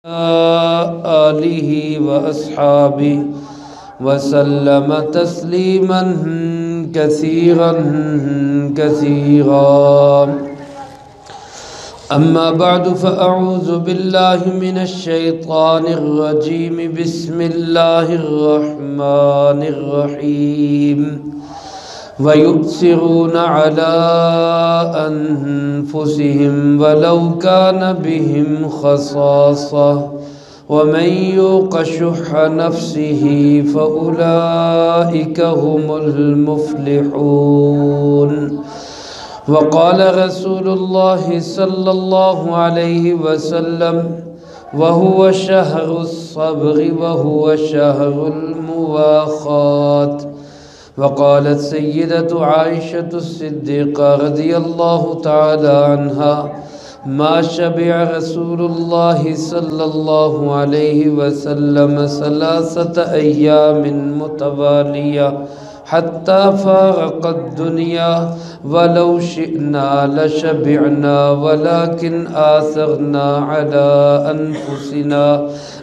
آله وأصحابه وسلم تسليما كثيرا كثيرا. أما بعد فأعوذ بالله من الشيطان الرجيم. بسم الله الرحمن الرحيم. ويؤثرون على أنفسهم ولو كان بهم خصاصة ومن يوق شح نفسه فأولئك هم المفلحون. وقال رسول الله صلى الله عليه وسلم: وهو شهر الصبر وهو شهر المواخاة. وقالت سيدة عائشة الصديقة رضي الله تعالى عنها: ما شبع رسول الله صلى الله عليه وسلم 3 أيام متوالية حتى فارق الدنيا ولو شئنا لشبعنا ولكن آثرنا على أنفسنا،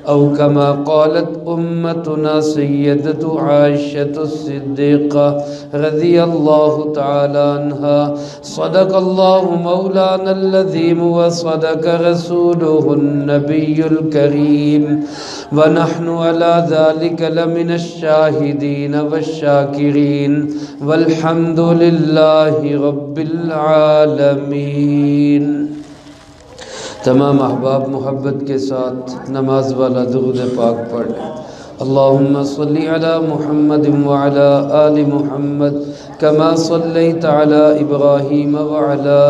أو كما قالت أمتنا سيدة عائشة الصديقة رضي الله تعالى عنها: صدق الله مولانا العظيم وصدق رسوله النبي الكريم، ونحن على ذلك لمن الشاهدين والشاكرين، والحمد لله رب العالمین۔ تمام احباب محبت کے ساتھ نماز والا درود پاک پڑھ لیں۔ اللہم صلی علی محمد وعلی آل محمد کما صلیت علی ابراہیم وعلی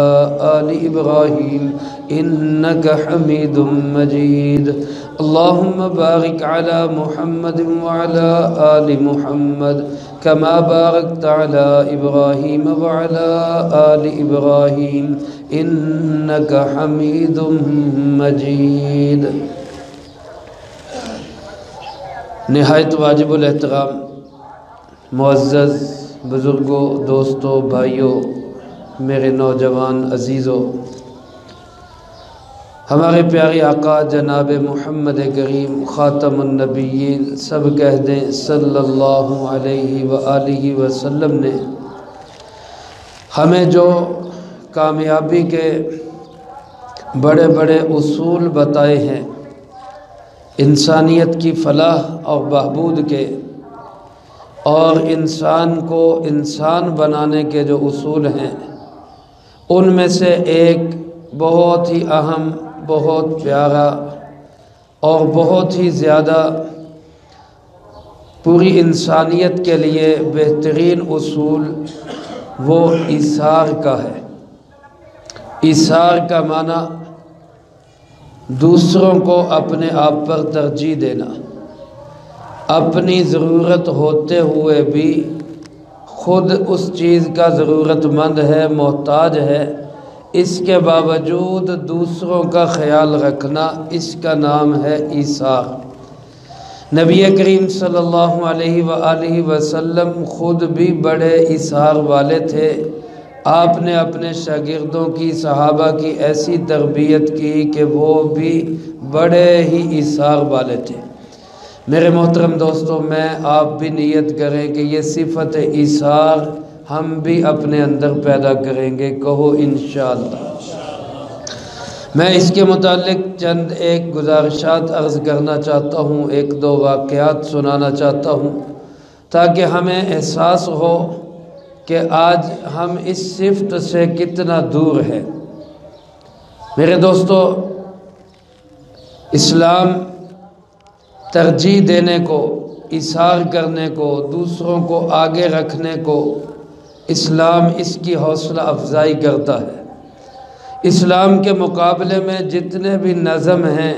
آل ابراہیم انک حمید مجید۔ اللہم بارک علی محمد وعلی آل محمد كما باركت على إبراهيم وعلى آل إبراهيم إنك حميد مجيد۔ نہایت واجب الاحترام معزز بزرگوں، دوستوں، بھائیوں، میرے نوجوان عزیزوں، ہمارے پیارے آقا جناب محمد کریم خاتم النبیین، سب کہہ دیں صلی اللہ علیہ وآلہ وسلم نے ہمیں جو کامیابی کے بڑے بڑے اصول بتائے ہیں، انسانیت کی فلاح اور بہبود کے، اور انسان کو انسان بنانے کے جو اصول ہیں، ان میں سے ایک بہت ہی اہم، بہت پیارا اور بہت ہی زیادہ پوری انسانیت کے لیے بہترین اصول وہ ایثار کا ہے۔ ایثار کا معنی دوسروں کو اپنے آپ پر ترجیح دینا، اپنی ضرورت ہوتے ہوئے بھی خود اس چیز کا ضرورت مند ہے، محتاج ہے، اس کے باوجود دوسروں کا خیال رکھنا، اس کا نام ہے ایثار۔ نبی کریم صلی اللہ علیہ وآلہ وسلم خود بھی بڑے ایثار والے تھے۔ آپ نے اپنے شاگردوں کی، صحابہ کی ایسی تربیت کی کہ وہ بھی بڑے ہی ایثار والے تھے۔ میرے محترم دوستوں، میں آپ بھی نیت کریں کہ یہ صفت ایثار ہم بھی اپنے اندر پیدا کریں گے، کہو انشاءاللہ۔ میں اس کے متعلق چند ایک گزارشات عرض کرنا چاہتا ہوں، 1-2 واقعات سنانا چاہتا ہوں، تاکہ ہمیں احساس ہو کہ آج ہم اس صفت سے کتنا دور ہیں۔ میرے دوستو، اسلام ترجیح دینے کو، ایثار کرنے کو، دوسروں کو آگے رکھنے کو، اسلام اس کی حوصلہ افزائی کرتا ہے۔ اسلام کے مقابلے میں جتنے بھی نظم ہیں،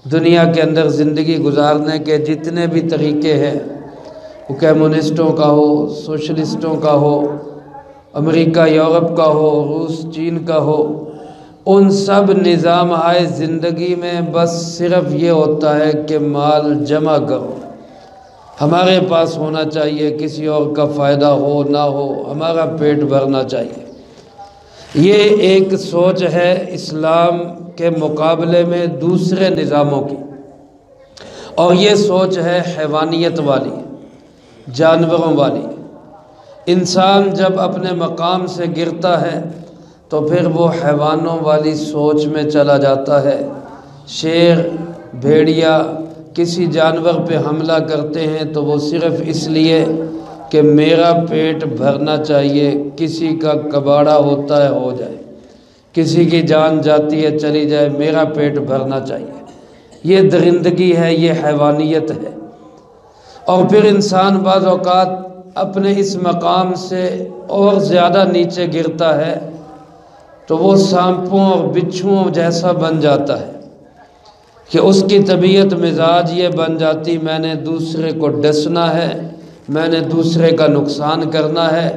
دنیا کے اندر زندگی گزارنے کے جتنے بھی طریقے ہیں، وہ کمیونسٹوں کا ہو، سوشلسٹوں کا ہو، امریکہ یورپ کا ہو، روس چین کا ہو، ان سب نظام آئے زندگی میں بس صرف یہ ہوتا ہے کہ مال جمع کرو، ہمارے پاس ہونا چاہیے، کسی اور کا فائدہ ہو نہ ہو، ہمارا پیٹ بھرنا چاہیے۔ یہ ایک سوچ ہے اسلام کے مقابلے میں دوسرے نظاموں کی، اور یہ سوچ ہے حیوانیت والی، جانوروں والی۔ انسان جب اپنے مقام سے گرتا ہے تو پھر وہ حیوانوں والی سوچ میں چلا جاتا ہے۔ شیر، بھیڑیا کسی جانور پہ حملہ کرتے ہیں تو وہ صرف اس لیے کہ میرا پیٹ بھرنا چاہیے، کسی کا کباڑا ہوتا ہے ہو جائے، کسی کی جان جاتی ہے چلی جائے، میرا پیٹ بھرنا چاہیے۔ یہ درندگی ہے، یہ حیوانیت ہے۔ اور پھر انسان بعض اوقات اپنے اس مقام سے اور زیادہ نیچے گرتا ہے تو وہ سانپوں اور بچھوؤں جیسا بن جاتا ہے کہ اس کی طبیعت مزاج یہ بن جاتی، میں نے دوسرے کو ڈسنا ہے، میں نے دوسرے کا نقصان کرنا ہے،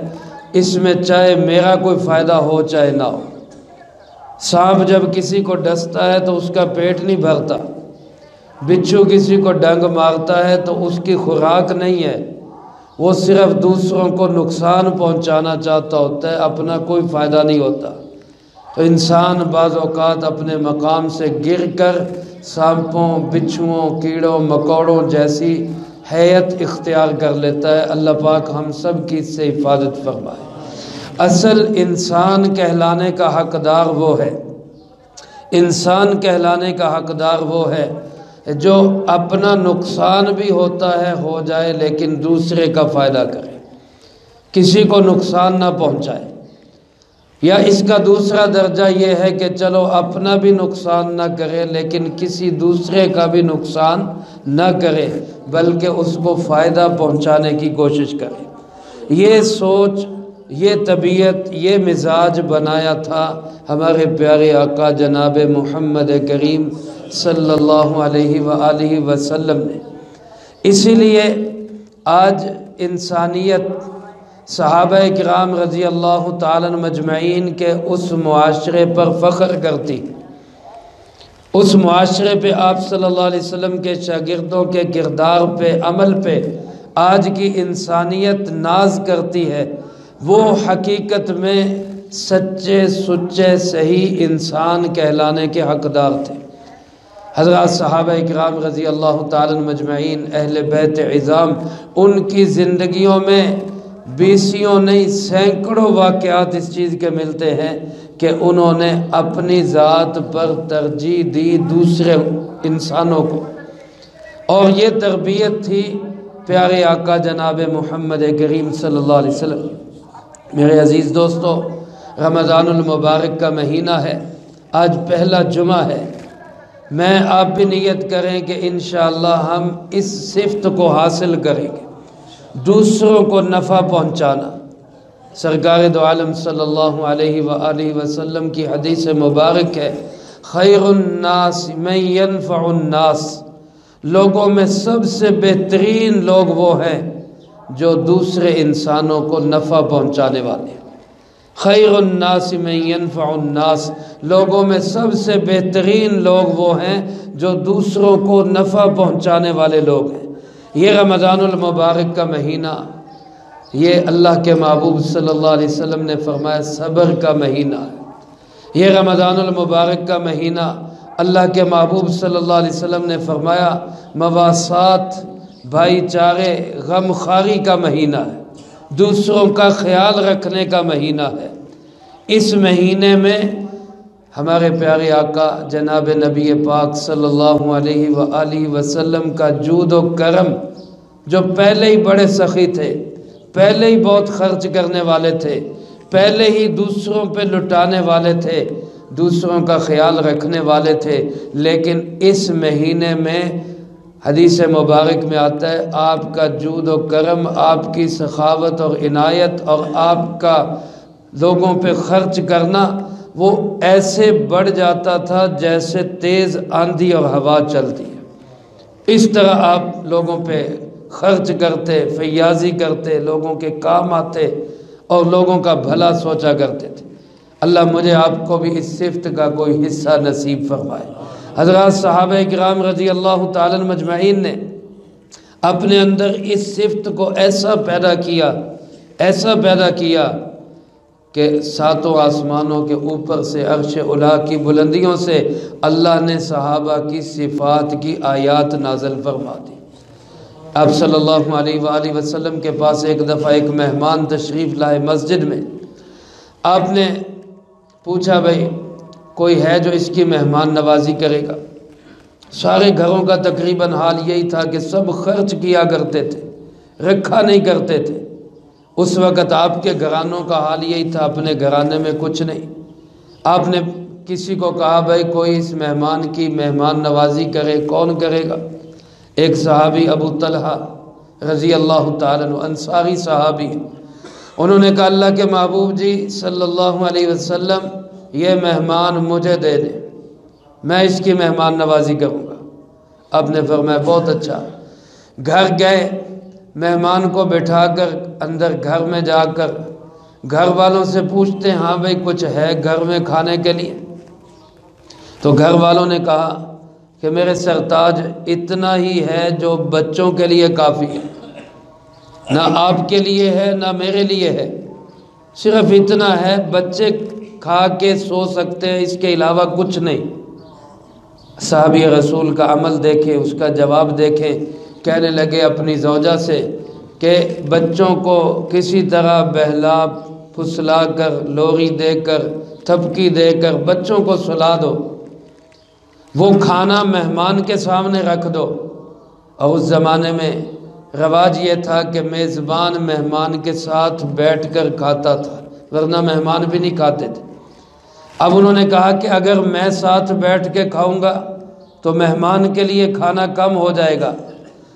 اس میں چاہے میرا کوئی فائدہ ہو چاہے نہ ہو۔ سانپ جب کسی کو ڈستا ہے تو اس کا پیٹ نہیں بھرتا، بچھو کسی کو ڈنگ مارتا ہے تو اس کی خوراک نہیں ہے، وہ صرف دوسروں کو نقصان پہنچانا چاہتا ہوتا ہے، اپنا کوئی فائدہ نہیں ہوتا۔ تو انسان بعض اوقات اپنے مقام سے گر کر سانپوں، بچھوؤں، کیڑوں، مکوڑوں جیسی حیت اختیار کر لیتا ہے۔ اللہ پاک ہم سب کی اس سے حفاظت فرمائے۔ اصل انسان کہلانے کا حقدار وہ ہے، انسان کہلانے کا حقدار وہ ہے جو اپنا نقصان بھی ہوتا ہے ہو جائے لیکن دوسرے کا فائدہ کرے، کسی کو نقصان نہ پہنچائے۔ یا اس کا دوسرا درجہ یہ ہے کہ چلو اپنا بھی نقصان نہ کرے لیکن کسی دوسرے کا بھی نقصان نہ کرے بلکہ اس کو فائدہ پہنچانے کی کوشش کرے۔ یہ سوچ، یہ طبیعت، یہ مزاج بنایا تھا ہمارے پیارے آقا جناب محمد کریم صلی اللہ علیہ وآلہ وسلم نے۔ اسی لیے آج انسانیت صحابہ کرام رضی اللہ تعالیٰ مجمعین کے اس معاشرے پر فخر کرتی، اس معاشرے پہ آپ صلی اللہ علیہ وسلم کے شاگردوں کے کردار پہ، عمل پہ آج کی انسانیت ناز کرتی ہے۔ وہ حقیقت میں سچے سچے صحیح انسان کہلانے کے حقدار تھے۔ حضرات صحابہ کرام رضی اللہ تعالیٰ مجمعین، اہل بیت عظام، ان کی زندگیوں میں بیسیوں نہیں سینکڑوں واقعات اس چیز کے ملتے ہیں کہ انہوں نے اپنی ذات پر ترجیح دی دوسرے انسانوں کو، اور یہ تربیت تھی پیارے آقا جناب محمد کریم صلی اللہ علیہ وسلم۔ میرے عزیز دوستو، رمضان المبارک کا مہینہ ہے، آج پہلا جمعہ ہے۔ میں آپ بھی نیت کریں کہ انشاءاللہ ہم اس صفت کو حاصل کریں گے، دوسروں کو نفع پہنچانا۔ سرکار دو عالم صلی اللہ علیہ وآلہ وسلم کی حدیث مبارک ہے، خیر الناس من ينفع الناس، لوگوں میں سب سے بہترین لوگ وہ ہیں جو دوسرے انسانوں کو نفع پہنچانے والے ہیں۔ خیر الناس من ينفع الناس، لوگوں میں سب سے بہترین لوگ وہ ہیں جو دوسروں کو نفع پہنچانے والے لوگ ہیں۔ یہ رمضان المبارک کا مہینہ، یہ اللہ کے محبوب صلی اللہ علیہ وسلم نے فرمایا صبر کا مہینہ ہے۔ یہ رمضان المبارک کا مہینہ اللہ کے محبوب صلی اللہ علیہ وسلم نے فرمایا مواسات، بھائی چارے، غم خواری کا مہینہ ہے، دوسروں کا خیال رکھنے کا مہینہ ہے۔ اس مہینے میں ہمارے پیارے آقا جناب نبی پاک صلی اللہ علیہ وآلہ وسلم کا جود و کرم، جو پہلے ہی بڑے سخی تھے، پہلے ہی بہت خرچ کرنے والے تھے، پہلے ہی دوسروں پہ لٹانے والے تھے، دوسروں کا خیال رکھنے والے تھے، لیکن اس مہینے میں حدیث مبارک میں آتا ہے آپ کا جود و کرم، آپ کی سخاوت اور عنایت اور آپ کا لوگوں پہ خرچ کرنا وہ ایسے بڑھ جاتا تھا جیسے تیز آندھی اور ہوا چلتی ہے۔ اس طرح آپ لوگوں پہ خرچ کرتے، فیاضی کرتے، لوگوں کے کام آتے اور لوگوں کا بھلا سوچا کرتے تھے۔ اللہ مجھے آپ کو بھی اس صفت کا کوئی حصہ نصیب فرمائے۔ حضرات صحابہ کرام رضی اللہ تعالیٰ مجمعین نے اپنے اندر اس صفت کو ایسا پیدا کیا کہ ساتوں آسمانوں کے اوپر سے عرش اعلیٰ کی بلندیوں سے اللہ نے صحابہ کی صفات کی آیات نازل فرما دی۔ آپ صلی اللہ علیہ وآلہ وسلم کے پاس ایک دفعہ ایک مہمان تشریف لائے مسجد میں۔ آپ نے پوچھا بھائی کوئی ہے جو اس کی مہمان نوازی کرے گا؟ سارے گھروں کا تقریباً حال یہی تھا کہ سب خرچ کیا کرتے تھے، رکھا نہیں کرتے تھے۔ اس وقت آپ کے گھرانوں کا حال یہی تھا، اپنے گھرانے میں کچھ نہیں۔ آپ نے کسی کو کہا بھائی کوئی اس مہمان کی مہمان نوازی کرے، کون کرے گا؟ ایک صحابی ابو طلحہ رضی اللہ تعالیٰ عنہ انصاری صحابی، انہوں نے کہا اللہ کے محبوب جی صلی اللہ علیہ وسلم یہ مہمان مجھے دے دیں، میں اس کی مہمان نوازی کروں گا۔ آپ نے فرمایا بہت اچھا۔ گھر گئے، مہمان کو بٹھا کر اندر گھر میں جا کر گھر والوں سے پوچھتے ہیں ہاں بھائی کچھ ہے گھر میں کھانے کے لیے؟ تو گھر والوں نے کہا کہ میرے سرتاج اتنا ہی ہے جو بچوں کے لیے کافی ہے، نہ آپ کے لیے ہے نہ میرے لیے ہے، صرف اتنا ہے، بچے کھا کے سو سکتے ہیں، اس کے علاوہ کچھ نہیں۔ صحابی رسول کا عمل دیکھیں، اس کا جواب دیکھیں، کہنے لگے اپنی زوجہ سے کہ بچوں کو کسی طرح بہلا پھسلا کر، لوری دے کر، تھپکی دے کر بچوں کو سلا دو، وہ کھانا مہمان کے سامنے رکھ دو۔ اور اس زمانے میں رواج یہ تھا کہ میزبان مہمان کے ساتھ بیٹھ کر کھاتا تھا، ورنہ مہمان بھی نہیں کھاتے تھے۔ اب انہوں نے کہا کہ اگر میں ساتھ بیٹھ کے کھاؤں گا تو مہمان کے لیے کھانا کم ہو جائے گا۔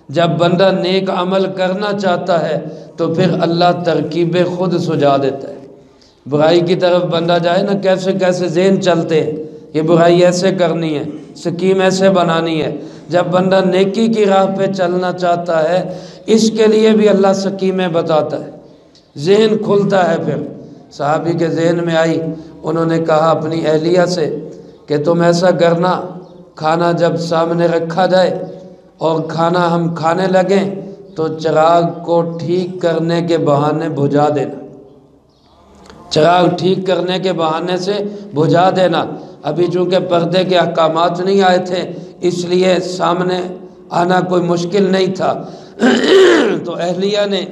جب بندہ نیک عمل کرنا چاہتا ہے تو پھر اللہ ترکیبیں خود سجا دیتا ہے۔ برائی کی طرف بندہ جائے نا، کیسے کیسے ذہن چلتے ہیں، یہ برائی ایسے کرنی ہے، سکیم ایسے بنانی ہے۔ جب بندہ نیکی کی راہ پہ چلنا چاہتا ہے اس کے لیے بھی اللہ سکیمیں بتاتا ہے، ذہن کھلتا ہے۔ پھر صحابی کے ذہن میں آئی، انہوں نے کہا اپنی اہلیہ سے کہ تم ایسا کرنا، کھانا جب سامنے رکھا جائے اور کھانا ہم کھانے لگیں تو چراغ کو ٹھیک کرنے کے بہانے بجھا دینا، چراغ ٹھیک کرنے کے بہانے سے بجھا دینا۔ ابھی چونکہ پردے کے احکامات نہیں آئے تھے اس لیے سامنے آنا کوئی مشکل نہیں تھا، تو اہلیہ نے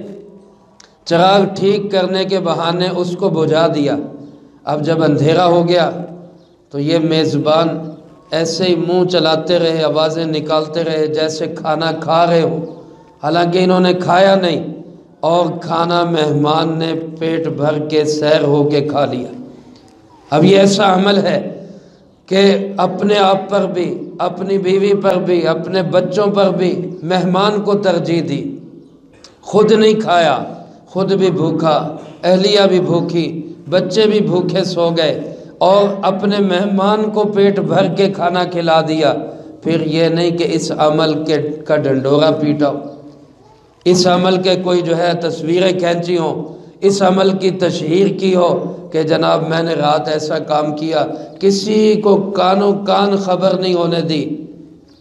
چراغ ٹھیک کرنے کے بہانے اس کو بجھا دیا۔ اب جب اندھیرا ہو گیا تو یہ میزبان ایسے ہی منہ چلاتے رہے، آوازیں نکالتے رہے جیسے کھانا کھا رہے ہو، حالانکہ انہوں نے کھایا نہیں، اور کھانا مہمان نے پیٹ بھر کے سیر ہو کے کھا لیا۔ اب یہ ایسا عمل ہے کہ اپنے آپ پر بھی، اپنی بیوی پر بھی، اپنے بچوں پر بھی مہمان کو ترجیح دی، خود نہیں کھایا، خود بھی بھوکا، اہلیہ بھی بھوکی، بچے بھی بھوکے سو گئے، اور اپنے مہمان کو پیٹ بھر کے کھانا کھلا دیا۔ پھر یہ نہیں کہ اس عمل کا ڈنڈورا پیٹا ہو، اس عمل کے کوئی جو ہے تصویریں کھینچی ہوں، اس عمل کی تشہیر کی ہو کہ جناب میں نے رات ایسا کام کیا، کسی کو کانوں کان خبر نہیں ہونے دی۔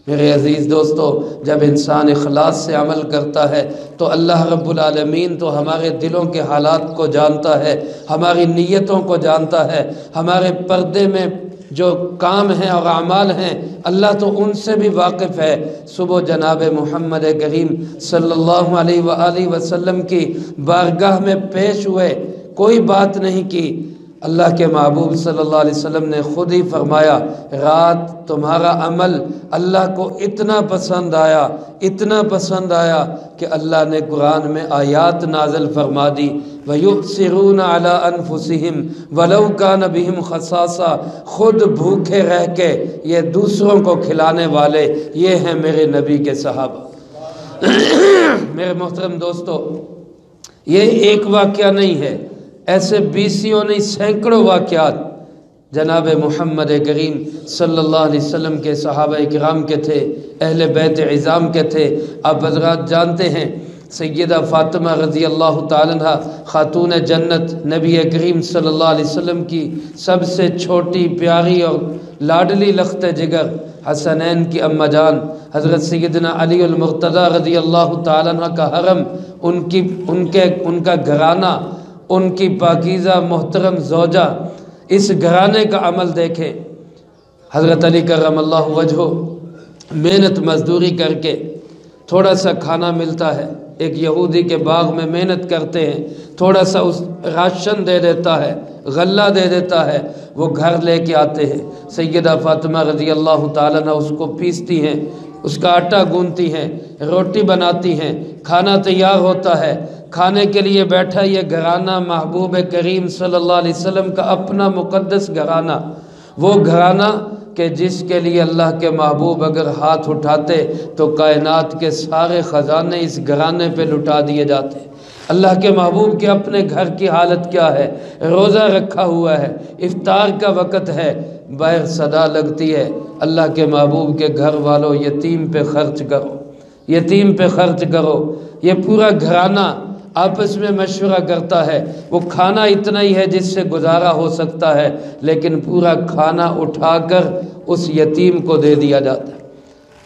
میرے عزیز دوستو، جب انسان اخلاص سے عمل کرتا ہے تو اللہ رب العالمین تو ہمارے دلوں کے حالات کو جانتا ہے، ہماری نیتوں کو جانتا ہے، ہمارے پردے میں جو کام ہیں اور اعمال ہیں اللہ تو ان سے بھی واقف ہے۔ صبح جناب محمد کریم صلی اللہ علیہ وآلہ وسلم کی بارگاہ میں پیش ہوئے، کوئی بات نہیں کی، اللہ کے محبوب صلی اللہ علیہ وسلم نے خود ہی فرمایا رات تمہارا عمل اللہ کو اتنا پسند آیا، اتنا پسند آیا کہ اللہ نے قرآن میں آیات نازل فرما دی، وَيُؤْثِرُونَ عَلَىٰ أَنفُسِهِمْ وَلَوْ كَانَ بِهِمْ خَصَاصَةٌ، خود بھوکے رہ کے یہ دوسروں کو کھلانے والے، یہ ہیں میرے نبی کے صحابہ۔ میرے محترم دوستو، یہ ایک واقعہ نہیں ہے، ایسے بیسیوں نہیں سینکڑوں واقعات جناب محمد کریم صلی اللہ علیہ وسلم کے صحابہ کرام کے تھے، اہل بیت عظام کے تھے۔ آپ حضرات جانتے ہیں سیدہ فاطمہ رضی اللہ تعالیٰ عنہ خاتون جنت، نبی کریم صلی اللہ علیہ وسلم کی سب سے چھوٹی پیاری اور لاڈلی لخت جگر، حسنین کی اماں جان حضرت سیدنا علی المرتضیٰ رضی اللہ تعالیٰ عنہ کا حرم، ان کا گھرانہ، ان کی پاکیزہ محترم زوجہ اس گھرانے کا عمل دیکھیں۔ حضرت علی کرم اللہ وجہہ محنت مزدوری کر کے تھوڑا سا کھانا ملتا ہے، ایک یہودی کے باغ میں محنت کرتے ہیں، تھوڑا سا اس راشن دے دیتا ہے، غلہ دے دیتا ہے، وہ گھر لے کے آتے ہیں۔ سیدہ فاطمہ رضی اللہ تعالیٰ عنہ اس کو پیستی ہیں، اس کا آٹا گوندتی ہیں، روٹی بناتی ہیں، کھانا تیار ہوتا ہے، کھانے کے لیے بیٹھا یہ گھرانہ محبوب کریم صلی اللہ علیہ وسلم کا اپنا مقدس گھرانہ، وہ گھرانہ کہ جس کے لیے اللہ کے محبوب اگر ہاتھ اٹھاتے تو کائنات کے سارے خزانے اس گھرانے پہ لٹا دیے جاتے۔ اللہ کے محبوب کے اپنے گھر کی حالت کیا ہے؟ روزہ رکھا ہوا ہے، افطار کا وقت ہے، باہر صدا لگتی ہے، اللہ کے محبوب کے گھر والوں یتیم پہ خرچ کرو، یتیم پہ خرچ کرو۔ یہ پورا گھرانہ آپس میں مشورہ کرتا ہے، وہ کھانا اتنا ہی ہے جس سے گزارا ہو سکتا ہے، لیکن پورا کھانا اٹھا کر اس یتیم کو دے دیا جاتا ہے۔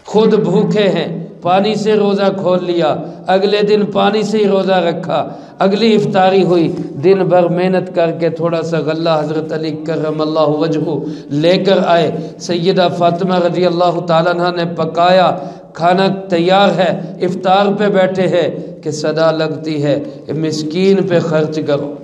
خود بھوکے ہیں، پانی سے روزہ کھول لیا، اگلے دن پانی سے ہی روزہ رکھا، اگلی افطاری ہوئی، دن بھر محنت کر کے تھوڑا سا غلہ حضرت علی کرم اللہ وجہہ لے کر آئے۔ سیدہ فاطمہ رضی اللہ تعالیٰ عنہ نے پکایا، کھانا تیار ہے، افطار پہ بیٹھے ہیں کہ صدا لگتی ہے مسکین پہ خرچ کرو۔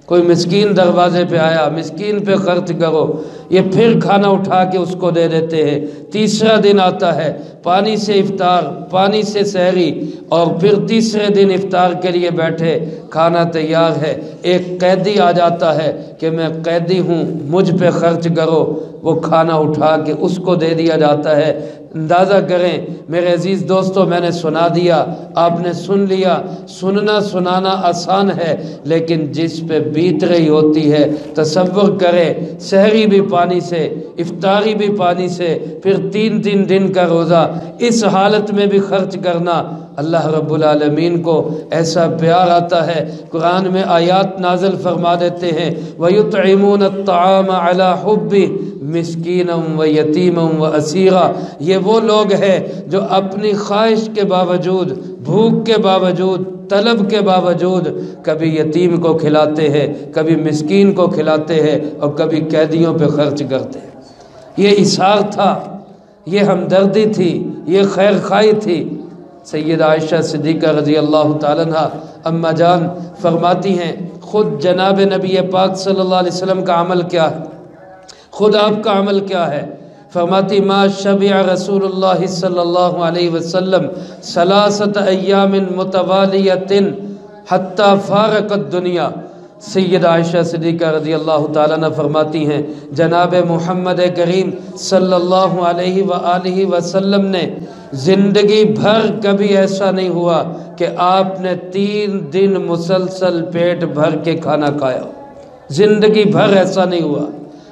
کوئی مسکین دروازے پہ آیا، مسکین پہ خرچ کرو۔ یہ پھر کھانا اٹھا کے اس کو دے دیتے ہیں۔ تیسرا دن آتا ہے، پانی سے افطار، پانی سے سحری، اور پھر تیسرے دن افطار کے لیے بیٹھے، کھانا تیار ہے، ایک قیدی آ جاتا ہے کہ میں قیدی ہوں، مجھ پہ خرچ کرو، وہ کھانا اٹھا کے اس کو دے دیا جاتا ہے۔ اندازہ کریں میرے عزیز دوستو، میں نے سنا دیا، آپ نے سن لیا۔ سننا سنانا آسان ہے، لیکن جس پہ بیت رہی ہوتی ہے، تصور کریں سحری بھی پانی سے، افطاری بھی پانی سے، پھر 3 دن کا روزہ، اس حالت میں بھی خرچ کرنا۔ اللہ رب العالمین کو ایسا پیار آتا ہے، قرآن میں آیات نازل فرما دیتے ہیں، وَيُطْعِمُونَ الطَّعَامَ عَلَى حُبِّهِ مسکینا و یتیما و اسیرا۔ یہ وہ لوگ ہیں جو اپنی خواہش کے باوجود، بھوک کے باوجود، طلب کے باوجود کبھی یتیم کو کھلاتے ہیں، کبھی مسکین کو کھلاتے ہیں، اور کبھی قیدیوں پہ خرچ کرتے ہیں۔ یہ اثار تھا، یہ ہمدردی تھی، یہ خیر خواہی تھی۔ سیدہ عائشہ صدیقہ رضی اللہ تعالیٰ عنہ اماں جان فرماتی ہیں، خود جناب نبی پاک صلی اللہ علیہ وسلم کا عمل کیا ہے، خود آپ کا عمل کیا ہے؟ فرماتی ما شبع رسول اللہ صلی اللہ علیہ وسلم 3 ایام متوالیۃ حتی فارق الدنیا۔ سیدہ عائشہ صدیقہ رضی اللہ تعالیٰ عنہ فرماتی ہیں، جناب محمد کریم صلی اللہ علیہ وآلہ وسلم نے زندگی بھر کبھی ایسا نہیں ہوا کہ آپ نے 3 دن مسلسل پیٹ بھر کے کھانا کھایا، زندگی بھر ایسا نہیں ہوا،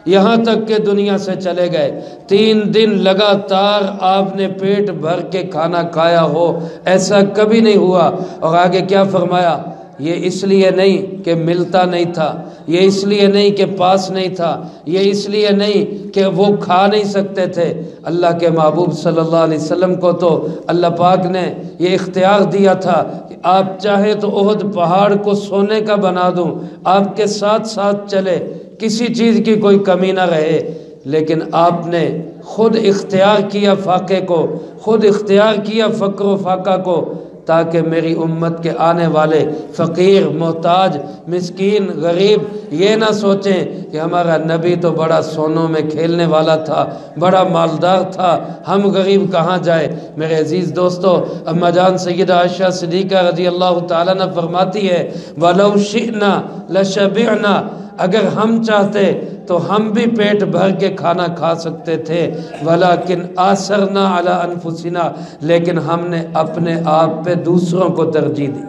یہاں تک کہ دنیا سے چلے گئے 3 دن لگاتار آپ نے پیٹ بھر کے کھانا کھایا ہو، ایسا کبھی نہیں ہوا۔ اور آگے کیا فرمایا؟ یہ اس لیے نہیں کہ ملتا نہیں تھا، یہ اس لیے نہیں کہ پاس نہیں تھا، یہ اس لیے نہیں کہ وہ کھا نہیں سکتے تھے۔ اللہ کے محبوب صلی اللہ علیہ وسلم کو تو اللہ پاک نے یہ اختیار دیا تھا کہ آپ چاہے تو احد پہاڑ کو سونے کا بنا دوں، آپ کے ساتھ ساتھ چلے، کسی چیز کی کوئی کمی نہ رہے، لیکن آپ نے خود اختیار کیا فاقے کو، خود اختیار کیا فقر و فاقہ کو، تاکہ میری امت کے آنے والے فقیر، محتاج، مسکین، غریب یہ نہ سوچیں کہ ہمارا نبی تو بڑا سونوں میں کھیلنے والا تھا، بڑا مالدار تھا، ہم غریب کہاں جائے۔ میرے عزیز دوستو، اماں جان سیدہ عائشہ صدیقہ رضی اللہ تعالیٰ عنہ فرماتی ہے، وَلَوْ شِئْنَا لَشَبِعْنَا، اگر ہم چاہتے تو ہم بھی پیٹ بھر کے کھانا کھا سکتے تھے، ولیکن آثرنا علی انفسنا، لیکن ہم نے اپنے آپ پہ دوسروں کو ترجیح دی،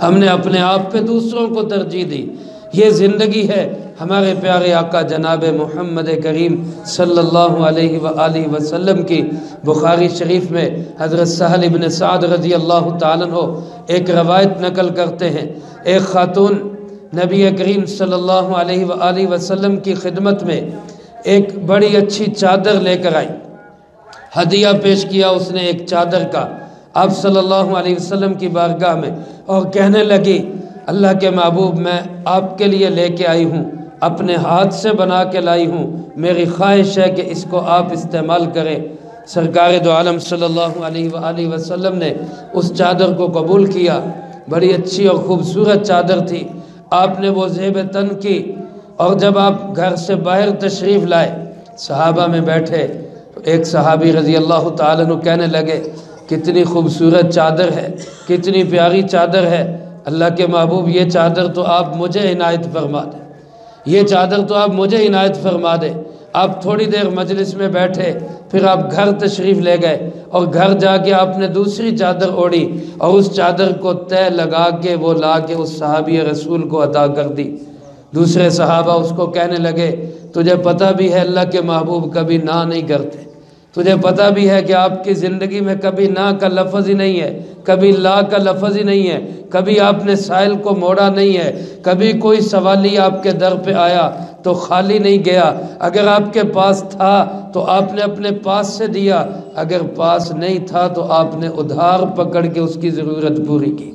ہم نے اپنے آپ پہ دوسروں کو ترجیح دی۔ یہ زندگی ہے ہمارے پیارے آقا جناب محمد کریم صلی اللہ علیہ وآلہ وسلم کی۔ بخاری شریف میں حضرت سہل بن سعد رضی اللہ تعالیٰ عنہ ایک روایت نقل کرتے ہیں، ایک خاتون نبی کریم صلی اللہ علیہ وآلہ وسلم کی خدمت میں ایک بڑی اچھی چادر لے کر آئی، ہدیہ پیش کیا اس نے ایک چادر کا آپ صلی اللہ علیہ وسلم کی بارگاہ میں، اور کہنے لگی اللہ کے محبوب میں آپ کے لیے لے کے آئی ہوں، اپنے ہاتھ سے بنا کے لائی ہوں، میری خواہش ہے کہ اس کو آپ استعمال کریں۔ سرکار دو عالم صلی اللہ علیہ وآلہ وسلم نے اس چادر کو قبول کیا، بڑی اچھی اور خوبصورت چادر تھی، آپ نے وہ زیب تن کی، اور جب آپ گھر سے باہر تشریف لائے، صحابہ میں بیٹھے، تو ایک صحابی رضی اللہ تعالیٰ عنہ کہنے لگے کتنی خوبصورت چادر ہے، کتنی پیاری چادر ہے، اللہ کے محبوب یہ چادر تو آپ مجھے عنایت فرما دیں، یہ چادر تو آپ مجھے عنایت فرما دیں۔ آپ تھوڑی دیر مجلس میں بیٹھے، پھر آپ گھر تشریف لے گئے، اور گھر جا کے آپ نے دوسری چادر اوڑھی اور اس چادر کو تہ لگا کے وہ لا کے اس صحابی رسول کو عطا کر دی۔ دوسرے صحابہ اس کو کہنے لگے تجھے پتہ بھی ہے اللہ کے محبوب کبھی نہ نہیں کرتے، تجھے پتہ بھی ہے کہ آپ کی زندگی میں کبھی نہ کا لفظ ہی نہیں ہے، کبھی لا کا لفظ ہی نہیں ہے، کبھی آپ نے سائل کو موڑا نہیں ہے، کبھی کوئی سوالی آپ کے در پہ آیا تو خالی نہیں گیا، اگر آپ کے پاس تھا تو آپ نے اپنے پاس سے دیا، اگر پاس نہیں تھا تو آپ نے ادھار پکڑ کے اس کی ضرورت پوری کی۔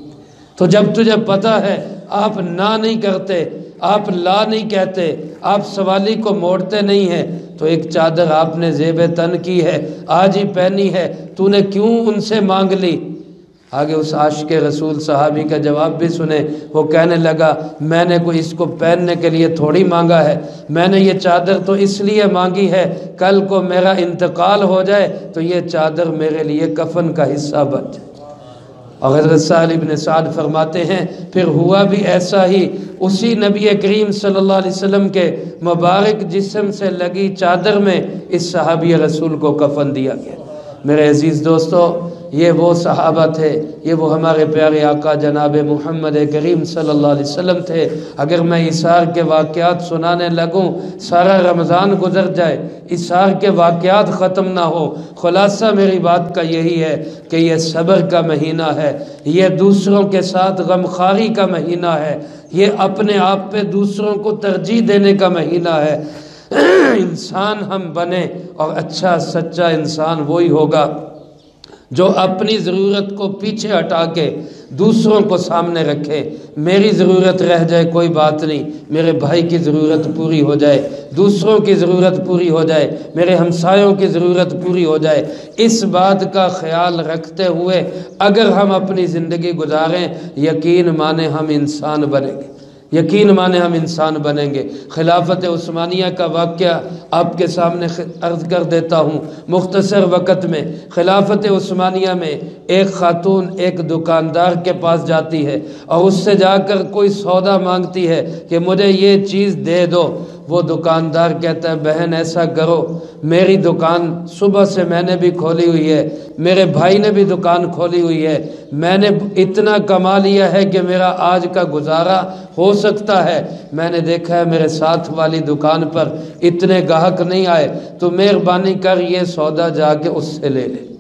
تو جب تجھے پتہ ہے آپ نہ نہیں کرتے، آپ لا نہیں کہتے، آپ سوالی کو موڑتے نہیں ہیں، تو ایک چادر آپ نے زیب تن کی ہے، آج ہی پہنی ہے، تو نے کیوں ان سے مانگ لی؟ آگے اس عاشق رسول صحابی کا جواب بھی سنے، وہ کہنے لگا میں نے کوئی اس کو پہننے کے لیے تھوڑی مانگا ہے، میں نے یہ چادر تو اس لیے مانگی ہے کل کو میرا انتقال ہو جائے تو یہ چادر میرے لیے کفن کا حصہ بن جائے۔ اور حضرت سہل بن سعد فرماتے ہیں پھر ہوا بھی ایسا ہی، اسی نبی کریم صلی اللہ علیہ وسلم کے مبارک جسم سے لگی چادر میں اس صحابی رسول کو کفن دیا گیا۔ میرے عزیز دوستو، یہ وہ صحابہ تھے، یہ وہ ہمارے پیارے آقا جناب محمد کریم صلی اللہ علیہ وسلم تھے۔ اگر میں اثار کے واقعات سنانے لگوں سارا رمضان گزر جائے، اثار کے واقعات ختم نہ ہو، خلاصہ میری بات کا یہی ہے کہ یہ صبر کا مہینہ ہے، یہ دوسروں کے ساتھ غمخواری کا مہینہ ہے، یہ اپنے آپ پہ دوسروں کو ترجیح دینے کا مہینہ ہے۔ انسان ہم بنے اور اچھا سچا انسان وہی ہوگا جو اپنی ضرورت کو پیچھے ہٹا کے دوسروں کو سامنے رکھے۔ میری ضرورت رہ جائے کوئی بات نہیں، میرے بھائی کی ضرورت پوری ہو جائے، دوسروں کی ضرورت پوری ہو جائے، میرے ہمسایوں کی ضرورت پوری ہو جائے، اس بات کا خیال رکھتے ہوئے اگر ہم اپنی زندگی گزاریں، یقین مانے ہم انسان بنیں گے، یقین مانے ہم انسان بنیں گے۔ خلافت عثمانیہ کا واقعہ آپ کے سامنے عرض کر دیتا ہوں مختصر وقت میں۔ خلافت عثمانیہ میں ایک خاتون ایک دکاندار کے پاس جاتی ہے اور اس سے جا کر کوئی سودا مانگتی ہے کہ مجھے یہ چیز دے دو۔ وہ دکاندار کہتا ہے بہن ایسا کرو، میری دکان صبح سے میں نے بھی کھولی ہوئی ہے، میرے بھائی نے بھی دکان کھولی ہوئی ہے، میں نے اتنا کما لیا ہے کہ میرا آج کا گزارا ہو سکتا ہے، میں نے دیکھا ہے میرے ساتھ والی دکان پر اتنے گاہک نہیں آئے، تو مہربانی کر یہ سودا جا کے اس سے لے لے۔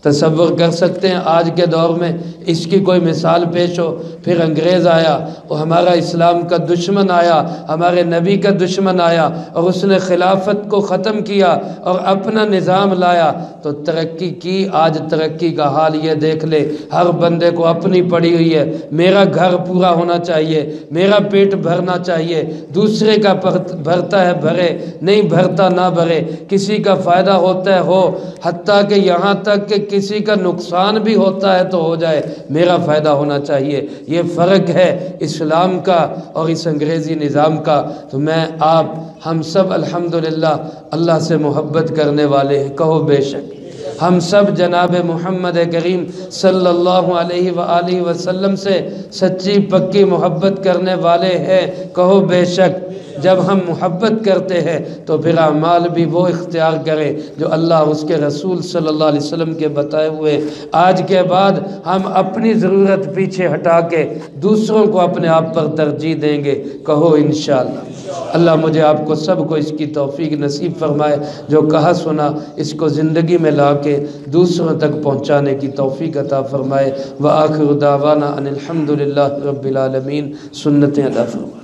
تصور کر سکتے ہیں آج کے دور میں اس کی کوئی مثال پیش ہو، پھر انگریز آیا اور ہمارا اسلام کا دشمن آیا، ہمارے نبی کا دشمن آیا اور اس نے خلافت کو ختم کیا اور اپنا نظام لایا تو ترقی کی۔ آج ترقی کا حال یہ دیکھ لے، ہر بندے کو اپنی پڑی ہوئی ہے، میرا گھر پورا ہونا چاہیے، میرا پیٹ بھرنا چاہیے، دوسرے کا بھرتا ہے بھرے، نہیں بھرتا نہ بھرے، کسی کا فائدہ ہوتا ہے ہو، حتیٰ کہ یہاں تک کہ کسی کا نقصان بھی ہوتا ہے تو ہو جائے، میرا فائدہ ہونا چاہیے۔ یہ فرق ہے اسلام کا اور اس انگریزی نظام کا۔ تو میں آپ ہم سب الحمدللہ اللہ سے محبت کرنے والے ہیں، کہو بے شک ہم سب جناب محمد کریم صلی اللہ علیہ وآلہ وسلم سے سچی پکی محبت کرنے والے ہیں، کہو بے شک۔ جب ہم محبت کرتے ہیں تو پھر اعمال بھی وہ اختیار کریں جو اللہ اس کے رسول صلی اللہ علیہ وسلم کے بتائے ہوئے۔ آج کے بعد ہم اپنی ضرورت پیچھے ہٹا کے دوسروں کو اپنے آپ پر ترجیح دیں گے، کہو انشاءاللہ۔ اللہ مجھے آپ کو سب کو اس کی توفیق نصیب فرمائے، جو کہا سنا اس کو زندگی میں لا کے دوسروں تک پہنچانے کی توفیق عطا فرمائے۔ وآخر دعوانا ان الحمدللہ رب العالمین، سنتیں ادا فرمائے۔